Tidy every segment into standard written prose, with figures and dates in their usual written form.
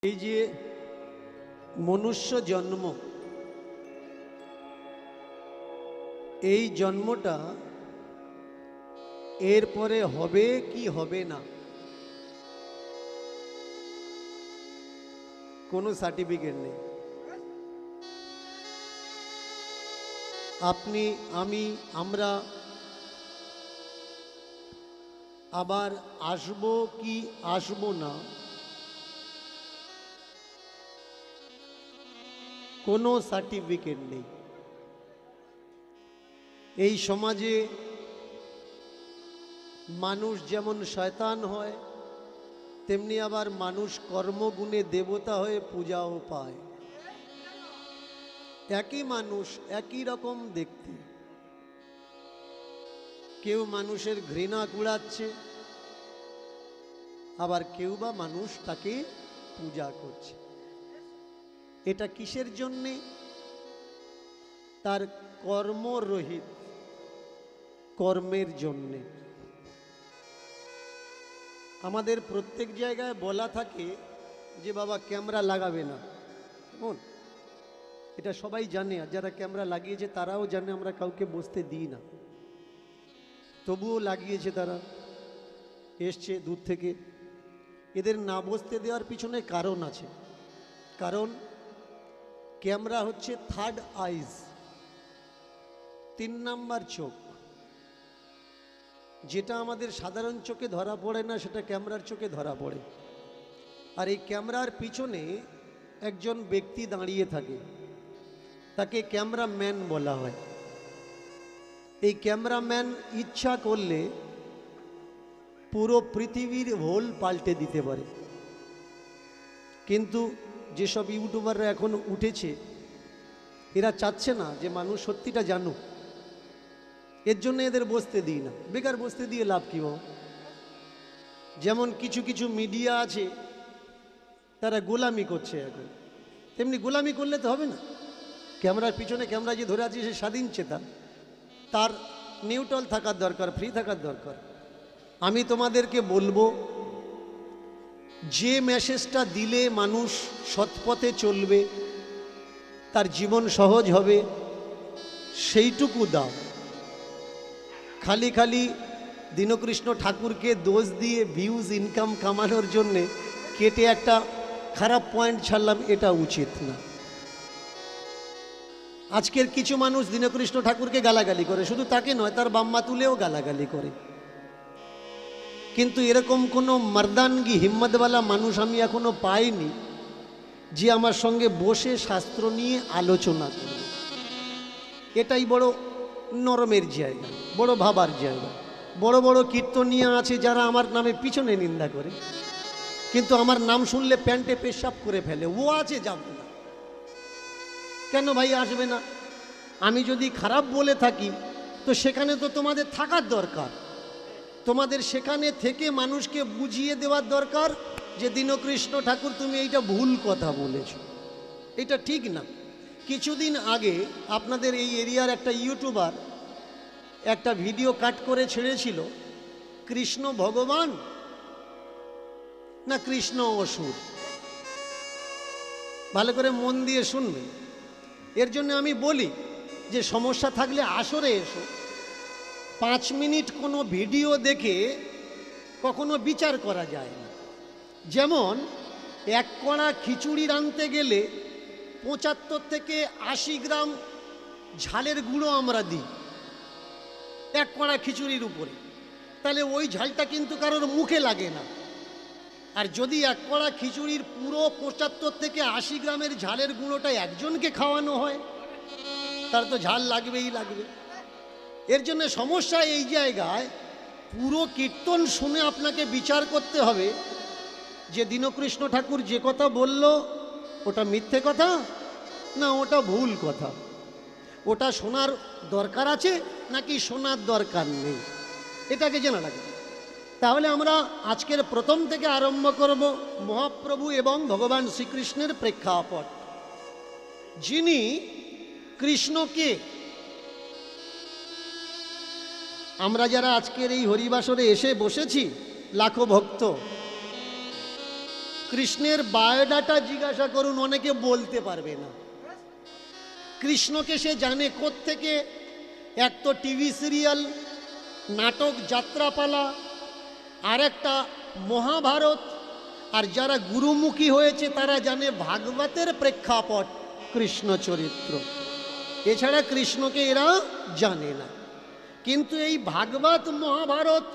এই যে মনুষ্য জন্ম, এই জন্মটা এরপরে হবে কি হবে না কোনো সার্টিফিকেট নেই। আপনি, আমি, আমরা আবার আসবো কি আসবো না কোনো সার্টিফিকেট নেই। এই সমাজে মানুষ যেমন শয়তান হয়, তেমনি আবার মানুষ কর্মগুণে দেবতা হয়ে পূজাও পায়। একই মানুষ, একই রকম দেখতে, কেউ মানুষের ঘৃণা কুড়াচ্ছে, আবার কেউ বা মানুষ তাকে পূজা করছে। এটা কিসের জন্যে? তার কর্মরহিত, কর্মের জন্যে। আমাদের প্রত্যেক জায়গায় বলা থাকে যে বাবা ক্যামেরা লাগাবে না, কেমন? এটা সবাই জানে, আর যারা ক্যামেরা লাগিয়েছে তারাও জানে আমরা কাউকে বসতে দিই না, তবুও লাগিয়েছে, তারা এসছে দূর থেকে। এদের না বসতে দেওয়ার পিছনে কারণ আছে। কারণ ক্যামেরা হচ্ছে থার্ড আইজ, 3 নাম্বার চোখ। যেটা আমাদের সাধারণ চোখে ধরা পড়ে না, সেটা ক্যামেরার চোখে ধরা পড়ে। আর এই ক্যামেরার পিছনে একজন ব্যক্তি দাঁড়িয়ে থাকে, তাকে ক্যামেরাম্যান বলা হয়। এই ক্যামেরাম্যান ইচ্ছা করলে পুরো পৃথিবীর হোল পাল্টে দিতে পারে। কিন্তু যেসব ইউটিউবাররা এখন উঠেছে, এরা চাচ্ছে না যে মানুষ সত্যিটা জানুক, এর জন্য এদের বসতে দিই না। বেকার বসতে দিয়ে লাভ কি? যেমন কিছু কিছু মিডিয়া আছে, তারা গোলামি করছে এখন, তেমনি গোলামি করলে তো হবে না। ক্যামেরার পিছনে ক্যামেরা যে ধরে আছে সে স্বাধীন চেতা, তার নিউট্রাল থাকার দরকার, ফ্রি থাকার দরকার। আমি তোমাদেরকে বলবো, যে মেসেজটা দিলে মানুষ সৎপথে চলবে, তার জীবন সহজ হবে, সেইটুকু দাও। খালি খালি দীনকৃষ্ণ ঠাকুরকে দোষ দিয়ে ভিউজ ইনকাম কামানোর জন্যে কেটে একটা খারাপ পয়েন্ট ছাড়লাম, এটা উচিত না। আজকের কিছু মানুষ দীনকৃষ্ণ ঠাকুরকে গালাগালি করে, শুধু তাকে নয়, তার বাম্মা তুলেও গালাগালি করে। কিন্তু এরকম কোনো মর্দানগি হিম্মতওয়ালা মানুষ আমি এখনো পাইনি যে আমার সঙ্গে বসে শাস্ত্র নিয়ে আলোচনা করবে। এটাই বড় নরমের জায়গা, বড় ভাবার জায়গা। বড় বড় কীর্তনিয়া আছে যারা আমার নামে পিছনে নিন্দা করে, কিন্তু আমার নাম শুনলে প্যান্টে পেশাব করে ফেলে। ও আছে, যাব না কেন ভাই? আসবে না। আমি যদি খারাপ বলে থাকি তো সেখানে তো তোমাদের থাকার দরকার, তোমাদের সেখানে থেকে মানুষকে বুঝিয়ে দেওয়ার দরকার যে দীনকৃষ্ণ ঠাকুর তুমি এইটা ভুল কথা বলেছ, এটা ঠিক না। কিছুদিন আগে আপনাদের এই এরিয়ার একটা ইউটিউবার একটা ভিডিও কাট করে ছেড়েছিল, কৃষ্ণ ভগবান না কৃষ্ণ অসুর। ভালো করে মন দিয়ে শুনবেন। এর জন্য আমি বলি যে সমস্যা থাকলে আসরে এসো। 5 মিনিট কোনো ভিডিও দেখে কখনো বিচার করা যায় না। যেমন 1 কড়া খিচুড়ি রাঁধতে গেলে 75 থেকে 80 গ্রাম ঝালের গুঁড়ো আমরা দিই 1 কড়া খিচুড়ির উপরে, তাহলে ওই ঝালটা কিন্তু কারোর মুখে লাগে না। আর যদি 1 কড়া খিচুড়ির পুরো 75 থেকে 80 গ্রামের ঝালের গুঁড়োটা একজনকে খাওয়ানো হয়, তার তো ঝাল লাগবেই লাগবে। এর জন্য সমস্যা এই জায়গায়, পুরো কীর্তন শুনে আপনাকে বিচার করতে হবে যে দীনকৃষ্ণ ঠাকুর যে কথা বলল ওটা মিথ্যে কথা না ওটা ভুল কথা, ওটা শোনার দরকার আছে নাকি শোনার দরকার নেই, এটাকে জানা লাগবে। তাহলে আমরা আজকের প্রথম থেকে আরম্ভ করব মহাপ্রভু এবং ভগবান শ্রীকৃষ্ণের প্রেক্ষাপট। যিনি কৃষ্ণকে, আমরা যারা আজকের এই হরিবাসরে এসে বসেছি লাখো ভক্ত, কৃষ্ণের বায়োডাটা জিজ্ঞাসা করুন, অনেকে বলতে পারবে না। কৃষ্ণকে সে জানে কোত্থেকে? এক তো টিভি সিরিয়াল, নাটক, যাত্রাপালা, আর একটা মহাভারত, আর যারা গুরুমুখী হয়েছে তারা জানে ভাগবতের প্রেক্ষাপট কৃষ্ণ চরিত্র। এছাড়া কৃষ্ণকে এরা জানে না। কিন্তু এই ভাগবত মহাভারত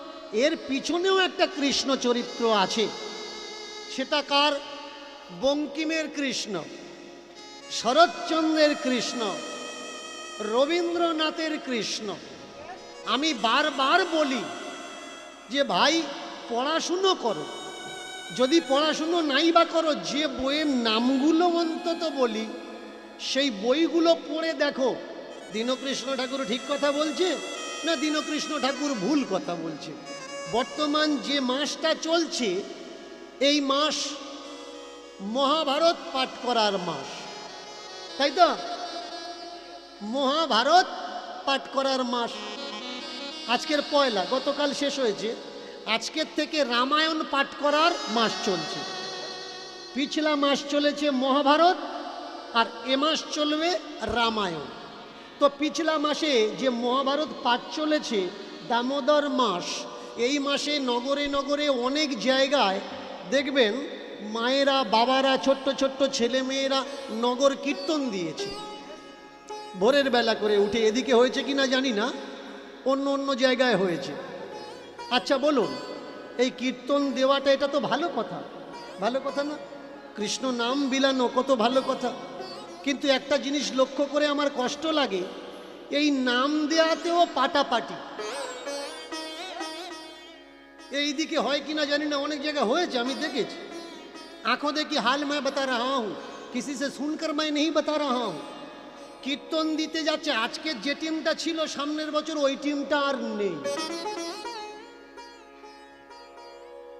এর পিছনেও একটা কৃষ্ণ চরিত্র আছে। সেটা কার? বঙ্কিমের কৃষ্ণ, শরৎচন্দ্রের কৃষ্ণ, রবীন্দ্রনাথের কৃষ্ণ। আমি বারবার বলি যে ভাই পড়াশুনো করো, যদি পড়াশুনো নাই বা করো, যে বইয়ের নামগুলো অন্তত বলি সেই বইগুলো পড়ে দেখো দীনকৃষ্ণ ঠাকুর ঠিক কথা বলছে না দীনকৃষ্ণ ঠাকুর ভুল কথা বলছে। বর্তমান যে মাসটা চলছে এই মাস মহাভারত পাঠ করার মাস, তাই তো? মহাভারত পাঠ করার মাস। আজকের পয়লা, গতকাল শেষ হয়েছে। আজকের থেকে রামায়ণ পাঠ করার মাস চলছে। পিছলা মাস চলেছে মহাভারত, আর এ মাস চলবে রামায়ণ। তো পিছলা মাসে যে মহাভারত পাঠ চলেছে, দামোদর মাস, এই মাসে নগরে নগরে অনেক জায়গায় দেখবেন মায়েরা, বাবারা, ছোট্ট ছোট্ট ছেলে মেয়েরা নগর কীর্তন দিয়েছে ভোরের বেলা করে উঠে। এদিকে হয়েছে কিনা জানি না, অন্য অন্য জায়গায় হয়েছে। আচ্ছা বলুন, এই কীর্তন দেওয়াটা এটা তো ভালো কথা, ভালো কথা না? কৃষ্ণ নাম বিলানো কত ভালো কথা। কিন্তু একটা জিনিস লক্ষ্য করে আমার কষ্ট লাগে, এই নাম দেওয়াতেও পাটাপাটি। এই দিকে হয় কিনা জানি না, অনেক জায়গায় হয়েছে, আমি দেখেছি। आंखों देखी हाल मैं बता रहा हूं, किसी से सुनकर मैं नहीं बता रहा हूं। কীর্তন দিতে যাচ্ছে, আজকে যে টিমটা ছিল সামনের বছর ওই টিমটা আর নেই।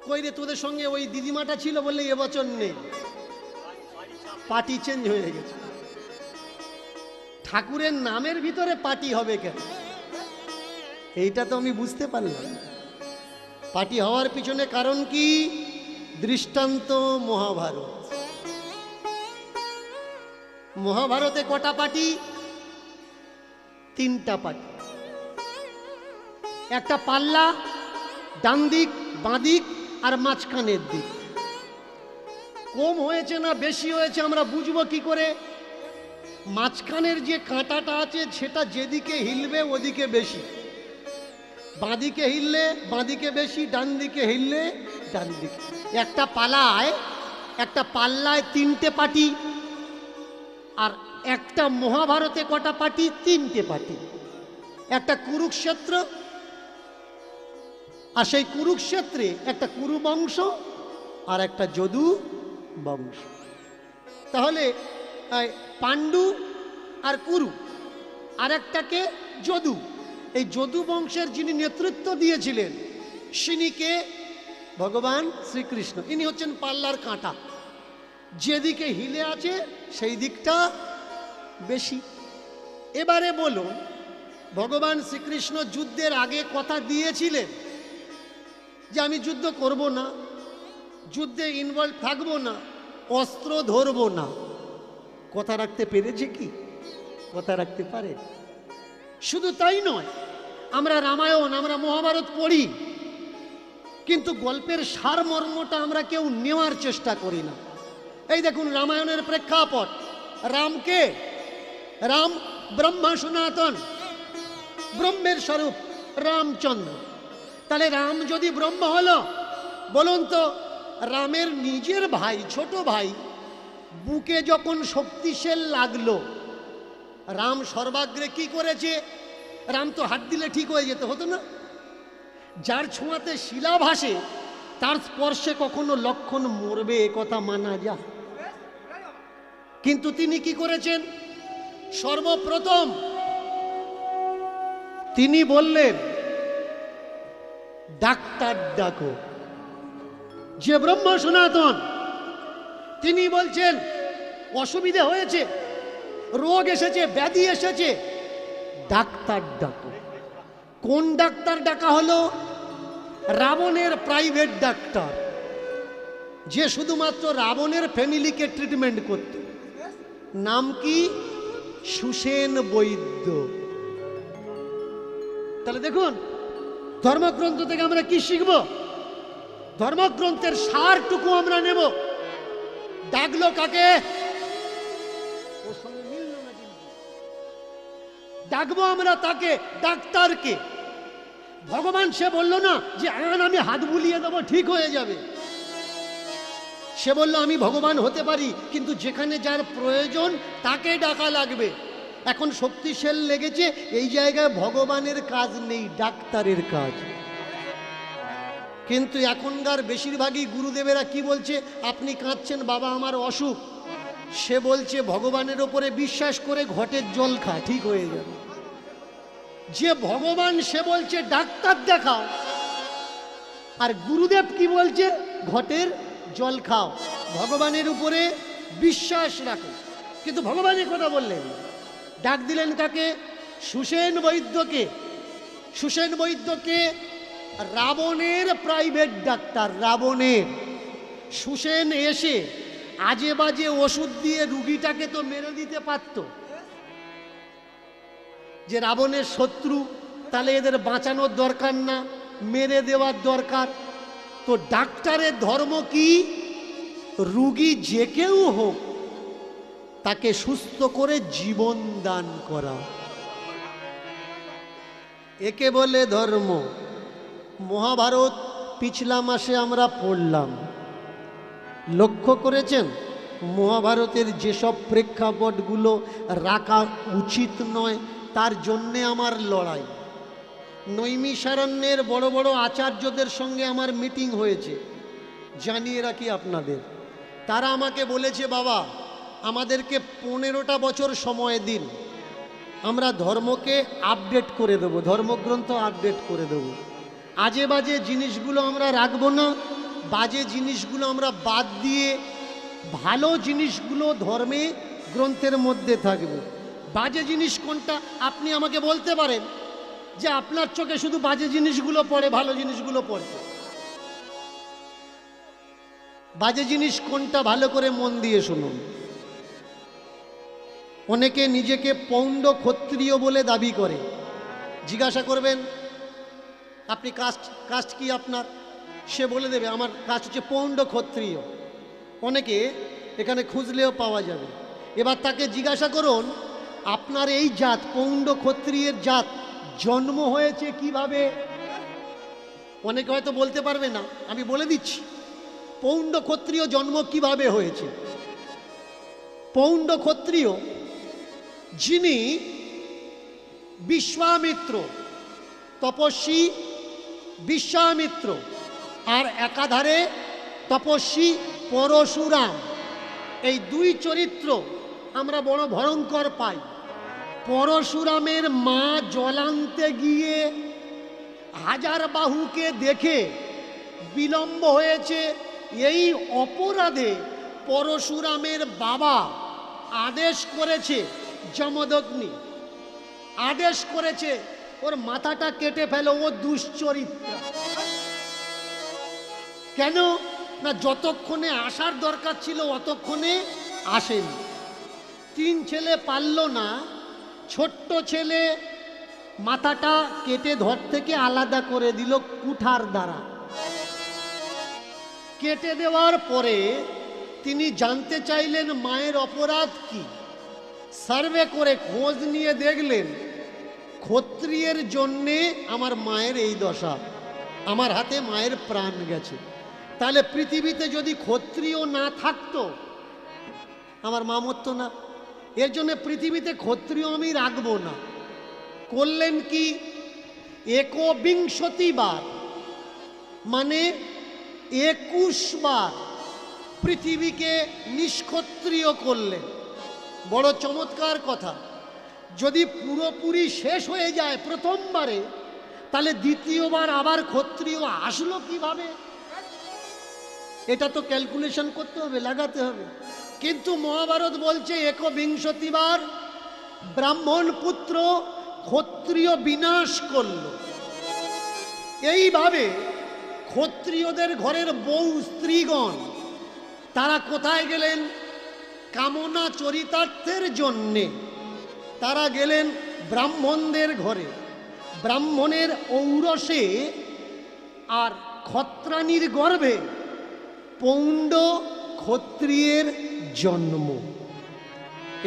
কই রে, তোদের সঙ্গে ওই দিদিমাটা ছিল বললে এবছর নেই, পার্টি চেঞ্জ হয়ে গেছে। ঠাকুরের নামের ভিতরে পার্টি হবে কেন? এইটা তো আমি বুঝতে পারলাম। পার্টি হওয়ার পিছনে কারণ কি? দৃষ্টান্ত মহাভারত। মহাভারতে কটা পার্টি? 3টা পার্টি। একটা পাল্লা, ডান দিক, বাঁ দিক আর মাঝখানের দিক। কম হয়েছে না বেশি হয়েছে আমরা বুঝবো কি করে? মাঝখানের যে কাঁটাটা আছে সেটা যেদিকে হিলবে ওদিকে বেশি, বাঁদিকে হিললে বাঁদিকে বেশি, ডান দিকে হিললে ডান দিকে। একটা পাল্লায় 3টে পার্টি, আর একটা মহাভারতে কটা পার্টি? 3টে পার্টি। একটা কুরুক্ষেত্র, আর সেই কুরুক্ষেত্রে একটা কুরু বংশ আর একটা যদু বংশ। তাহলে পাণ্ডু আর কুরু, আর একটাকে যদু। এই যদু বংশের যিনি নেতৃত্ব দিয়েছিলেন তিনি কে? ভগবান শ্রীকৃষ্ণ। ইনি হচ্ছেন পাল্লার কাঁটা, যেদিকে হিলে আছে সেই দিকটা বেশি। এবারে বলুন, ভগবান শ্রীকৃষ্ণ যুদ্ধের আগে কথা দিয়েছিলেন যে আমি যুদ্ধ করব না, যুদ্ধে ইনভলভ থাকবো না, অস্ত্র ধরব না। কথা রাখতে পেরেছে কি? কথা রাখতে পারে? শুধু তাই নয়, আমরা রামায়ণ, আমরা মহাভারত পড়ি, কিন্তু গল্পের সারমর্মটা আমরা কেউ নেওয়ার চেষ্টা করি না। এই দেখুন রামায়ণের প্রেক্ষাপট, রামকে, রাম ব্রহ্মা সনাতন, ব্রহ্মের স্বরূপ রামচন্দ্র। তাহলে রাম যদি ব্রহ্ম হলো, বলুন তো, রামের নিজের ভাই, ছোট ভাই, বুকে যখন শক্তিশাল লাগলো, রাম সর্বাগ্রে কি করেছে? রাম তো হাত দিলে ঠিক হয়ে যেতে হতো না? যার ছোঁয়াতে শিলা ভাসে তার স্পর্শে কখনো লক্ষণ মরবে, এ কথা মানা যায়। কিন্তু তিনি কি করেছেন? সর্বপ্রথম তিনি বললেন ডাক্তার ডাকো। যে ব্রহ্ম সনাতন তিনি বলছেন অসুবিধা হয়েছে, রোগ এসেছে, ব্যাধি এসেছে, ডাক্তার ডাকো। কোন ডাক্তার ডাকা হলো? রাবণের প্রাইভেট ডাক্তার। যে শুধুমাত্র রাবণের ফ্যামিলিকে ট্রিটমেন্ট করত। নাম কি? সুসেন বৈদ্য। তাহলে দেখুন, ধর্মগ্রন্থ থেকে আমরা কি শিখব? ধর্মগ্রন্থের সারটুকু আমরা নেব। ডাকলো কাকে? ওর সঙ্গে মিলল না কিন্তু। ডাকবো আমরা তাকে, ডাক্তারকে। ভগবান সে বলল না যে আমি হাত বুলিয়ে দেবো ঠিক হয়ে যাবে। সে বলল আমি ভগবান হতে পারি, কিন্তু যেখানে যার প্রয়োজন তাকে ডাকা লাগবে। এখন শক্তিশাল লেগেছে, এই জায়গায় ভগবানের কাজ নেই, ডাক্তারের কাজ। কিন্তু এখনকার বেশিরভাগই গুরুদেবেরা কি বলছে? আপনি কাঁদছেন, বাবা আমার অসুখ। সে বলছে ভগবানের ওপরে বিশ্বাস করে ঘটের জল খা, ঠিক হয়ে যাবে। যে ভগবান সে বলছে ডাক্তার দেখাও, আর গুরুদেব কি বলছে? ঘটের জল খাও, ভগবানের উপরে বিশ্বাস রাখো। কিন্তু ভগবানের কথা বললেন, ডাক দিলেন কাকে? সুসেন বৈদ্যকে। সুসেন বৈদ্যকে রাবণের প্রাইভেট ডাক্তার, রাবণের। সুসেন এসে আজে বাজে ওষুধ দিয়ে রুগীটাকে তো মেরে দিতে পারত, যে রাবণের শত্রু, তাহলে এদের বাঁচানোর দরকার না, মেরে দেওয়ার দরকার। তো ডাক্তারের ধর্ম কি? রুগী যে কেউ হোক তাকে সুস্থ করে জীবন দান করা, একে বলে ধর্ম। মহাভারত পিছলা মাসে আমরা পড়লাম, লক্ষ্য করেছেন? মহাভারতের যেসব প্রেক্ষাপটগুলো রাখা উচিত নয়, তার জন্যে আমার লড়াই। নৈমিষারণ্যের বড় বড় আচার্যদের সঙ্গে আমার মিটিং হয়েছে, জানিয়ে রাখি আপনাদের। তারা আমাকে বলেছে, বাবা আমাদেরকে 15টা বছর সময় দিন, আমরা ধর্মকে আপডেট করে দেব, ধর্মগ্রন্থ আপডেট করে দেব। আজে বাজে জিনিসগুলো আমরা রাখবো না, বাজে জিনিসগুলো আমরা বাদ দিয়ে ভালো জিনিসগুলো ধর্মে গ্রন্থের মধ্যে থাকবে। বাজে জিনিস কোনটা আপনি আমাকে বলতে পারেন যে আপনার চোখে শুধু বাজে জিনিসগুলো পড়ে, ভালো জিনিসগুলো পড়ে? বাজে জিনিস কোনটা ভালো করে মন দিয়ে শুনুন। অনেকে নিজেকে পৌণ্ড ক্ষত্রিয় বলে দাবি করে। জিজ্ঞাসা করবেন আপনি কাস্ট কি আপনার? সে বলে দেবে আমার কাস্ট হচ্ছে পৌণ্ড ক্ষত্রিয়। অনেকে এখানে খুঁজলেও পাওয়া যাবে। এবার তাকে জিজ্ঞাসা করুন আপনার এই জাত, পৌণ্ড ক্ষত্রিয়ের জাত, জন্ম হয়েছে কিভাবে? অনেকে হয়তো বলতে পারবে না, আমি বলে দিচ্ছি। পৌণ্ড ক্ষত্রিয় জন্ম কিভাবে হয়েছে? পৌণ্ড ক্ষত্রিয় যিনি বিশ্বামিত্র, তপস্বী বিশ্বামিত্র, আর একাধারে তপস্বী পরশুরাম, এই দুই চরিত্র আমরা বড় ভয়ঙ্কর পাই। পরশুরামের মা জলান্তে গিয়ে হাজার বাহুকে দেখে বিলম্ব হয়েছে, এই অপরাধে পরশুরামের বাবা আদেশ করেছে, যমদগ্নি আদেশ করেছে ওর মাথাটা কেটে ফেলো, ও দুশ্চরিত্র। কেন না, যতক্ষণে আসার দরকার ছিল অতক্ষণে আসেনি। 3 ছেলে পারল না, ছোট্ট ছেলে মাথাটা কেটে ধর থেকে আলাদা করে দিল কুঠার দ্বারা। কেটে দেওয়ার পরে তিনি জানতে চাইলেন মায়ের অপরাধ কি। সার্ভে করে খোঁজ নিয়ে দেখলেন ক্ষত্রিয়ের জন্যে আমার মায়ের এই দশা, আমার হাতে মায়ের প্রাণ গেছে। তাহলে পৃথিবীতে যদি ক্ষত্রিয় না থাকতো আমার মা মরতো না। এর জন্য পৃথিবীতে ক্ষত্রিয় আমি রাখবো না। করলেন কি? 21 বার, মানে 21 বার পৃথিবীকে নিষ্ক্ষত্রিয় করলেন। বড় চমৎকার কথা। যদি পুরোপুরি শেষ হয়ে যায় প্রথমবারে, তাহলে দ্বিতীয়বার আবার ক্ষত্রিয় আসলো কিভাবে? এটা তো ক্যালকুলেশন করতে হবে, লাগাতে হবে। কিন্তু মহাভারত বলছে 21 বার ব্রাহ্মণ পুত্র ক্ষত্রিয় বিনাশ করল। এইভাবে ক্ষত্রিয়দের ঘরের বউ স্ত্রীগণ তারা কোথায় গেলেন? কামনা চরিতার্থের জন্যে তারা গেলেন ব্রাহ্মণদের ঘরে। ব্রাহ্মণের ঔরসে আর ক্ষত্রাণীর গর্ভে পৌণ্ড ক্ষত্রিয়ের জন্ম।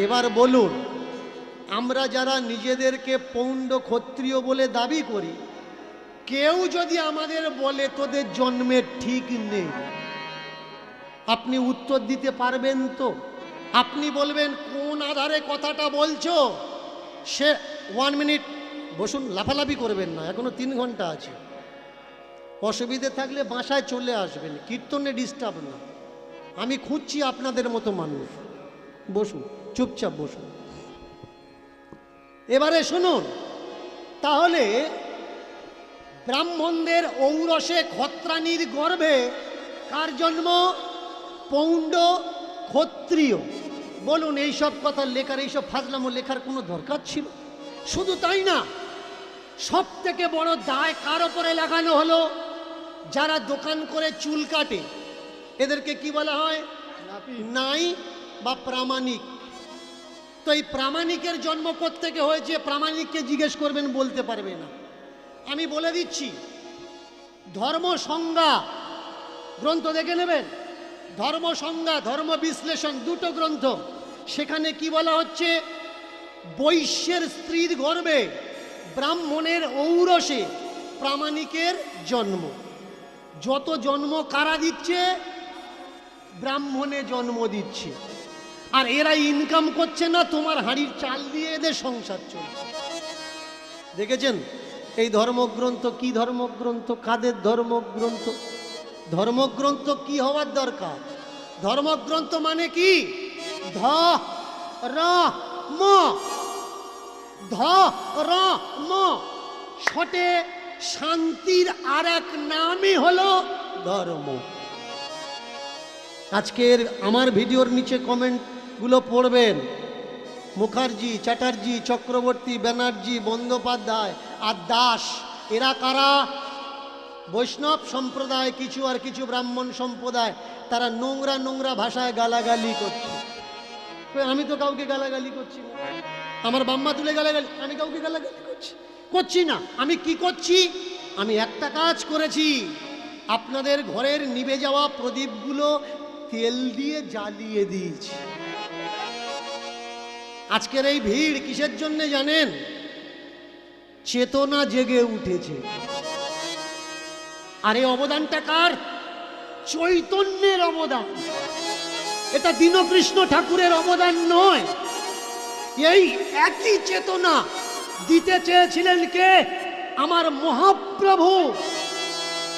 এবার বলুন, আমরা যারা নিজেদেরকে পৌণ্ড ক্ষত্রিয় বলে দাবি করি, কেউ যদি আমাদের বলে তোদের জন্মের ঠিক নেই, আপনি উত্তর দিতে পারবেন তো? আপনি বলবেন কোন আধারে কথাটা বলছো? সে 1 মিনিট বসুন, লাফালাফি করবেন না, এখনো 3 ঘন্টা আছে। অসুবিধে থাকলে বাসায় চলে আসবেন, কীর্তনে ডিস্টার্ব না। আমি খুঁজছি আপনাদের মতো মানুষ। বসুন, চুপচাপ বসুন। এবারে শুনুন, তাহলে ব্রাহ্মণদের ঔরসে ক্ষত্রাণীর গর্ভে কার জন্ম? পৌণ্ড ক্ষত্রিয়। বলুন, এইসব কথা লেখার, এইসব ফাজলামো লেখার কোনো দরকার ছিল? শুধু তাই না, সব থেকে বড় দায় কার ওপরে লাগানো হলো? যারা দোকান করে চুল কাটে, এদেরকে কি বলা হয়? নাই বা প্রামাণিক। তো এই প্রামাণিকের জন্ম কোত্থেকে হয়েছে? প্রামাণিককে জিজ্ঞেস করবেন, বলতে পারবে না। আমি বলে দিচ্ছি, ধর্ম সংজ্ঞা গ্রন্থ দেখে নেবেন। ধর্ম সংজ্ঞা, ধর্ম বিশ্লেষণ, দুটো গ্রন্থ। সেখানে কি বলা হচ্ছে? বৈশ্যের স্ত্রীর গর্ভে ব্রাহ্মণের ঔরসে প্রামাণিকের জন্ম। যত জন্ম কারা দিচ্ছে? ব্রাহ্মণে জন্ম দিচ্ছে। আর এরা ইনকাম করছে না, তোমার হাঁড়ির চাল দিয়ে এদের সংসার চলছে। দেখেছেন এই ধর্মগ্রন্থ কি ধর্মগ্রন্থ? কাদের ধর্মগ্রন্থ? ধর্মগ্রন্থ কি হওয়ার দরকার? ধর্মগ্রন্থ মানে কি? ধ র ম, ধ র ম, ছটে শান্তির আর এক নামই হলো ধর্ম। আজকের আমার ভিডিওর নিচে কমেন্টগুলো পড়বেন। মুখার্জি, চ্যাটার্জি, চক্রবর্তী, ব্যানার্জি, বন্দ্যোপাধ্যায় আর দাস, এরা কারা? বৈষ্ণব সম্প্রদায় কিছু, আর কিছু ব্রাহ্মণ সম্প্রদায়। তারা নোংরা নোংরা ভাষায় গালাগালি করছে। আমি তো কাউকে গালাগালি করছি না। আমার বাম্মা তুলে গালাগালি, আমি কাউকে গালাগালি করছি না। আমি কি করছি? আমি একটা কাজ করেছি, আপনাদের ঘরের নিভে যাওয়া প্রদীপগুলো তেল দিয়ে জ্বালিয়ে দিয়েছি। আজকের এই ভিড় কিসের জন্য জানেন? চেতনা জেগে উঠেছে। আর এই অবদানটা কার? চৈতন্যের অবদান। এটা দীনকৃষ্ণ ঠাকুরের অবদান নয়। এই একই চেতনা দিতে চেয়েছিলেন কে? আমার মহাপ্রভু।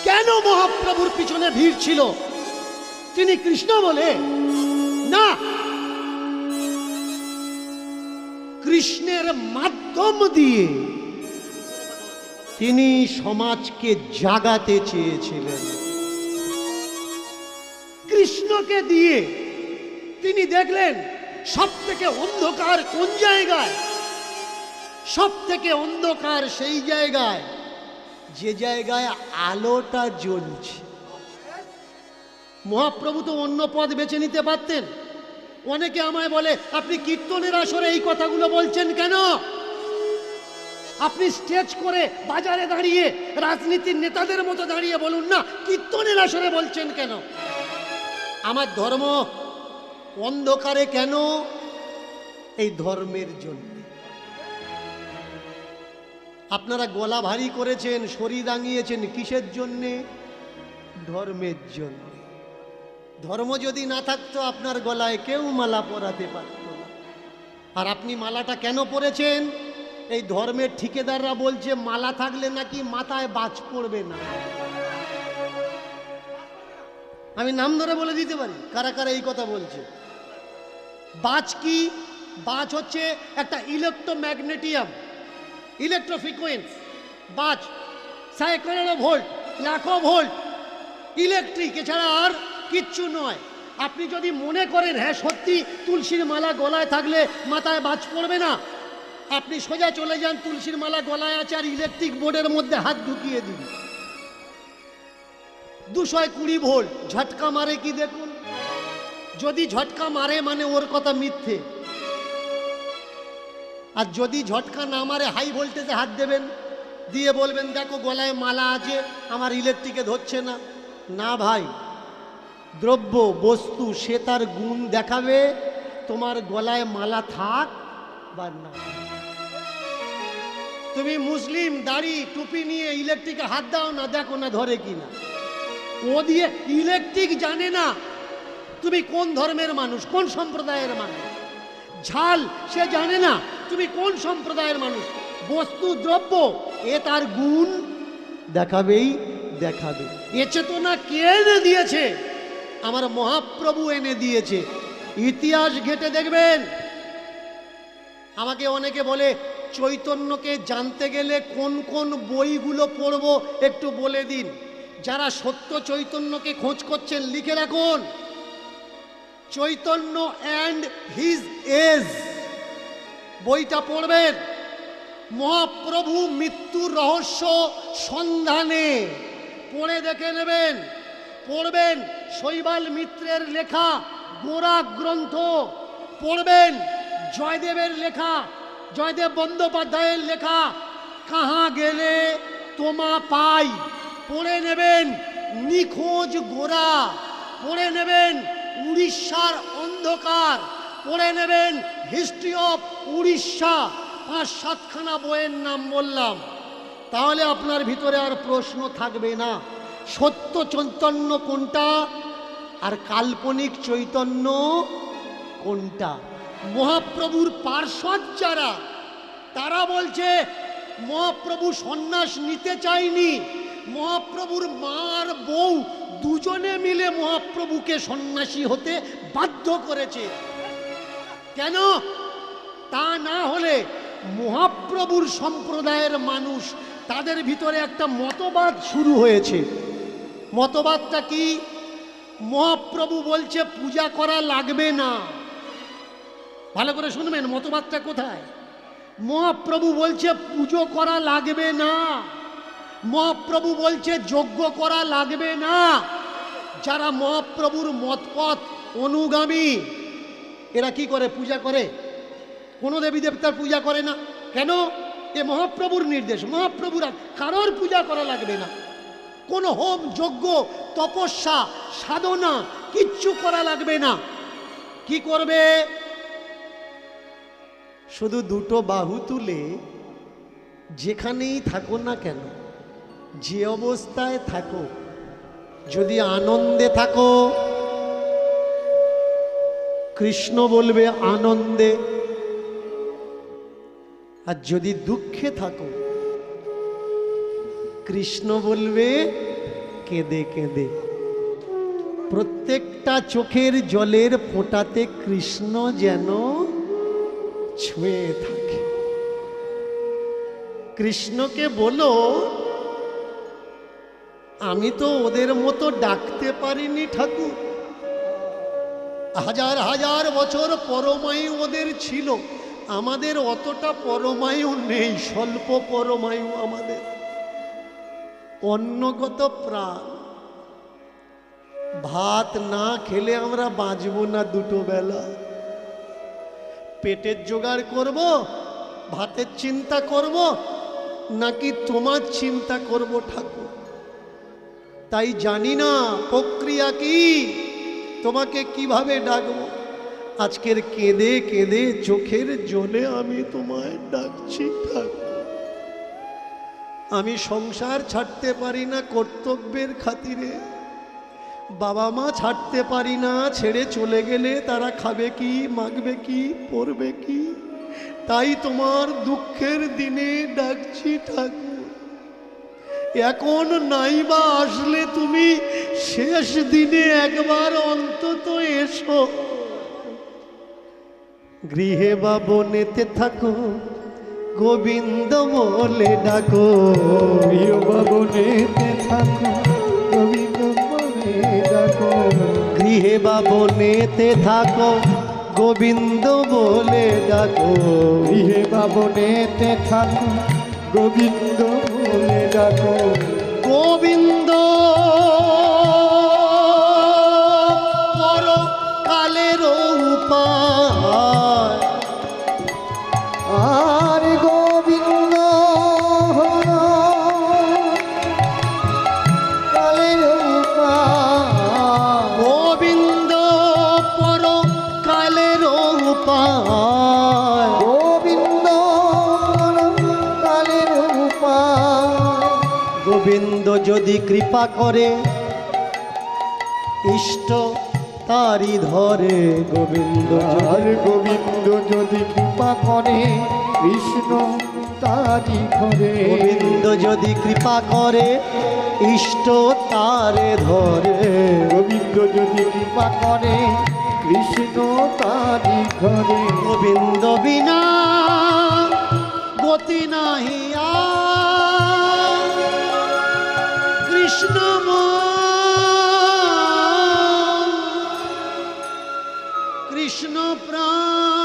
কেন মহাপ্রভুর পিছনে ভিড় ছিল? তিনি কৃষ্ণ বলে না, কৃষ্ণের মাধ্যম দিয়ে তিনি সমাজকে জাগাতে চেয়েছিলেন। কৃষ্ণকে দিয়ে তিনি দেখলেন সব থেকে অন্ধকার কোন জায়গায়? সব থেকে অন্ধকার সেই জায়গায় যে জায়গায় আলোটা জ্বলছে। মহাপ্রভু তো অন্য পথ বেছে নিতে পারতেন। অনেকে আমায় বলে, আপনি কীর্তনের আসরে এই কথাগুলো বলছেন কেন? আপনি স্টেজ করে বাজারে দাঁড়িয়ে রাজনীতির নেতাদের মতো দাঁড়িয়ে বলুন না, কীর্তনের আসরে বলছেন কেন? আমার ধর্ম অন্ধকারে কেন? এই ধর্মের জন্য। আপনারা গলা ভারী করেছেন, শরীর দাঁড়িয়েছেন, কিসের জন্যে? ধর্মের জন্য। ধর্ম যদি না থাকতো আপনার গলায় কেউ মালা পরাতে পারত না। আর আপনি মালাটা কেন পরেছেন? এই ধর্মের ঠিকাদাররা বলছে মালা থাকলে নাকি মাথায় বাজ পড়বে না। আমি নাম ধরে বলে দিতে পারি কারা কারা এই কথা বলছে। বাজ কি? বাজ হচ্ছে একটা ইলেকট্রোম্যাগনেটিয়াম, ইলেকট্রোফ্রিকোয়েন্স। বাজ সাইকেলেরও ভোল্ট, লাখো ভোল্ট, ইলেকট্রিক, এছাড়া আর কিচ্ছু নয়। আপনি যদি মনে করেন হ্যাঁ সত্যি তুলসীর মালা গলায় থাকলে মাথায় বাজ পড়বে না, আপনি সোজা চলে যান, তুলসীর মালা গলায় আছে আর ইলেকট্রিক বোর্ডের মধ্যে হাত ঢুকিয়ে দিন, 220 ভোল্ট ঝটকা মারে কি দেখুন। যদি ঝটকা মারে মানে ওর কথা মিথ্যে, আর যদি ঝটকা না মারে হাই ভোল্টেজে হাত দেবেন, দিয়ে বলবেন দেখো গলায় মালা আছে, আমার ইলেকট্রিকে ধরছে না। না ভাই, দ্রব্য বস্তু সে তার গুণ দেখাবে, তোমার গলায় মালা থাক বা না। তুমি মুসলিম দাড়ি টুপি নিয়ে ইলেকট্রিকে হাত দাও না, দেখো না ধরে কিনা। ও দিয়ে ইলেকট্রিক জানে না তুমি কোন ধর্মের মানুষ, কোন সম্প্রদায়ের মানুষ। ঝাল সে জানে না তুমি কোন সম্প্রদায়ের মানুষ। বস্তু দ্রব্য এ তার গুণ দেখাবেই দেখাবে। এ চেতনা কে এনে দিয়েছে? আমার মহাপ্রভু এনে দিয়েছে। ইতিহাস ঘেঁটে দেখবেন। আমাকে অনেকে বলে চৈতন্যকে জানতে গেলে কোন কোন বইগুলো পড়বো একটু বলে দিন। যারা সত্য চৈতন্যকে খোঁজ করছেন লিখে রাখুন, চৈতন্য অ্যান্ড হিজ এজ বইটা পড়বেন। মহাপ্রভু মৃত্যুর রহস্য সন্ধানে পড়ে দেখে নেবেন। পড়বেন শৈবাল মিত্রের লেখা গোরা গ্রন্থ, পড়বেন জয়দেবের লেখা, জয়দেব বন্দ্যোপাধ্যায়ের লেখা কাহা গেলে তোমা পাই, পড়ে নেবেন নিখোঁজ গোরা, পড়ে নেবেন উড়িষ্যার অন্ধকার, পড়ে নেবেন হিস্ট্রি অফ উড়িষ্যা। 5-7খানা বইয়ের নাম বললাম, তাহলে আপনার ভিতরে আর প্রশ্ন থাকবে না সত্য চৈতন্য কোনটা আর কাল্পনিক চৈতন্য কোনটা। মহাপ্রভুর পার্ষদ যারা, তারা বলছে মহাপ্রভু সন্ন্যাস নিতে চায়নি, মহাপ্রভুর মার বউ দুজনে মিলে মহাপ্রভুকে সন্ন্যাসী হতে বাধ্য করেছে। কেন? তা না হলে মহাপ্রভুর সম্প্রদায়ের মানুষ, তাদের ভিতরে একটা মতবাদ শুরু হয়েছে। মতবাদটা কি? মহাপ্রভু বলছে পূজা করা লাগবে না। ভালো করে শুনবেন, মতবাদটা কোথায়? মহাপ্রভু বলছে পুজো করা লাগবে না, মহাপ্রভু বলছে যজ্ঞ করা লাগবে না। যারা মহাপ্রভুর মতপথ অনুগামী, এরা কি করে? পূজা করে? কোনো দেবী দেবতার পূজা করে না। কেন? এ মহাপ্রভুর নির্দেশ, মহাপ্রভুর কারোর পূজা করা লাগবে না। কোনো হোম যজ্ঞ তপস্যা সাধনা কিচ্ছু করা লাগবে না। কি করবে? শুধু দুটো বাহু তুলে যেখানেই থাকো না কেন, যে অবস্থায় থাকো, যদি আনন্দে থাকো কৃষ্ণ বলবে আনন্দে, আর যদি দুঃখে থাকো কৃষ্ণ বলবে কেঁদে কেঁদে। প্রত্যেকটা চোখের জলের ফোঁটাতে কৃষ্ণ যেন ছুঁয়ে থাকে। কৃষ্ণকে বলো আমি তো ওদের মতো ডাকতে পারিনি ঠাকুর, হাজার হাজার বছর পরমায়ু ওদের ছিল, আমাদের অতটা পরমায়ু নেই, স্বল্প পরমায়ু আমাদের। অন্নগত প্রাণ, ভাত না খেলে আমরা বাঁচব না দুটো বেলা। পেটের জোগাড় করব, ভাতের চিন্তা করব, নাকি তোমার চিন্তা করব ঠাকুর? তাই জানি না প্রক্রিয়া কি, তোমাকে কিভাবে ডাকবো। আজকের কেঁদে কেঁদে চোখের জলে আমি তোমায় ডাকছি ঠাকুর। আমি সংসার ছাড়তে পারি না কর্তব্যের খাতিরে, বাবা মা ছাড়তে পারি না, ছেড়ে চলে গেলে তারা খাবে কি, মাগবে কি, পরবে কি। তাই তোমার দুঃখের দিনে ডাকছি ঠাকুর। এখন নাইবা আসলে তুমি শেষ দিনে একবার অন্তত এসো। গৃহে বা বনেতে থাকো গোবিন্দ বলে ডাকো, গৃহ বা বনেতে থাকো গোবিন্দ বলে ডাকো, গৃহে বা বনেতে থাকো গোবিন্দ বলে ডাকো, গৃহে বা বনেতে থাকো গোবিন্দ বলে ডাকো। গোবিন্দ পরকালে যদি কৃপা করে ইষ্ট তারি ধরে। গোবিন্দ আর গোবিন্দ যদি কৃপা করে কৃষ্ণ তারি ধরে। গোবিন্দ যদি কৃপা করে ইষ্ট তারে ধরে। গোবিন্দ যদি কৃপা করে কৃষ্ণ তারি ধরে। গোবিন্দ বিনা গতি নাহি আর, কৃষ্ণ কৃষ্ণ প্রাণ